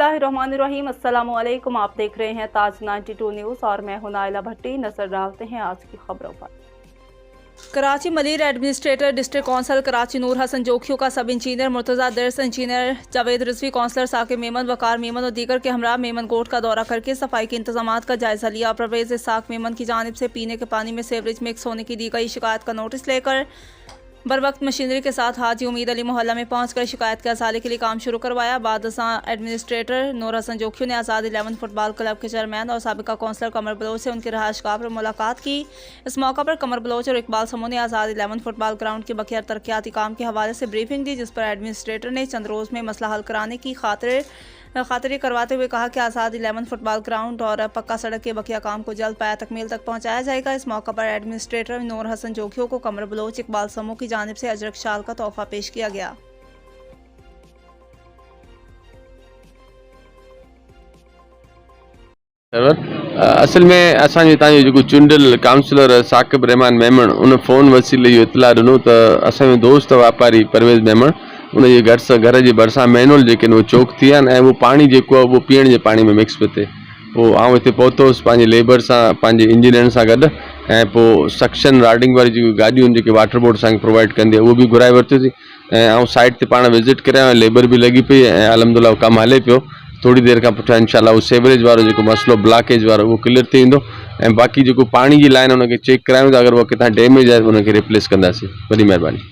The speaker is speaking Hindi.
बिस्मिल्लाहिर्रहमानिर्रहीम। अस्सलामुअलैकुम। आप देख रहे हैं ताज 92 न्यूज़ और मैं हूं नाइला भट्टी। नजर डालते हैं आज की खबरों पर। Karachi Malir administrator district council Karachi Noor Hasan जोखियों का sub engineer Murtaza Dars, engineer Javed Rizvi, councillor Saqib Memon, Waqar Memon और दीगर के हमरा मेमन गोट का दौरा करके सफाई के इंतजामात का जायजा लिया। परवेज इसाक मेमन की जानिब से पीने के पानी में सेवरेज मिक्स होने की दी गई शिकायत का नोटिस लेकर बर वक्त मशीनरी के साथ हाजी उम्मीद अली मोहल्ला में पहुंचकर शिकायत के असाले के लिए काम शुरू करवाया। बाद एडमिनिस्ट्रेटर नूर हसन जोखियों ने आज़ाद 11 फुटबॉल क्लब के चेयरमैन और साबिका कौंसलर कमर बलोच से उनकी रहायशगाह पर मुलाकात की। इस मौका पर कमर बलोच और इकबाल समूह ने आज़ाद 11 फुटबॉल ग्राउंड के बकिया तरक्याती काम के हवाले से ब्रीफिंग दी, जिस पर एडमिनिस्ट्रेटर ने चंद रोज़ में मसला हल कराने की खातिर करवाते हुए कहा कि आज़ाद 11 फुटबॉल ग्राउंड और पक्का सड़क के बकिया काम को जल्द पाया तकमील तक पहुंचाया जाएगा। इस मौका पर एडमिनिस्ट्रेटर नूर हसन जोखियों को कमर बलोच इकबाल समूह की जानिब से अजरक शाल का तोहफा पेश किया गया। असल में असांजे तव्हांजो जेको चूंडियल काउंसलर साकिब रहमान मेमन उन फ़ोन वसीले इहो इतला ॾिनो त असांजो दोस्त वापारी परवेज़ मेमन उनजे घर जे भरिसां मैनुअल जेके आहिनि उहे चोक थी विया आहिनि ऐं उहो पाणी जेको आहे उहो पीअण जे पाणी में मिक्स पियो थिए। पोइ आउं हिते पहुतुसि पंहिंजे लेबर सां, पंहिंजे इंजीनियरनि सां गॾु, ऐं पोइ सक्शन राडिंग वारी जेकी गाॾियूं आहिनि जेके वाटर बोर्ड असांखे प्रोवाइड कंदी आहे उहो बि घुराए वरितियूं थी ऐं आउं साइट ते पाण विज़िट करियां, लेबर बि लॻी पई ऐं अलहमदुलिल्लाह कमु हले पियो। थोड़ी देर खां पुठियां इंशाल्लाह उहो सेवरेज वारो जेको मसलो ब्लॉकेज वारो उहो क्लियर थी वेंदो ऐं बाक़ी जेको पाणी जी लाइन उनखे चेक करायूं था, अगरि उहा किथां डैमेज आहे उनखे रिप्लेस कंदासीं। वॾी महिरबानी।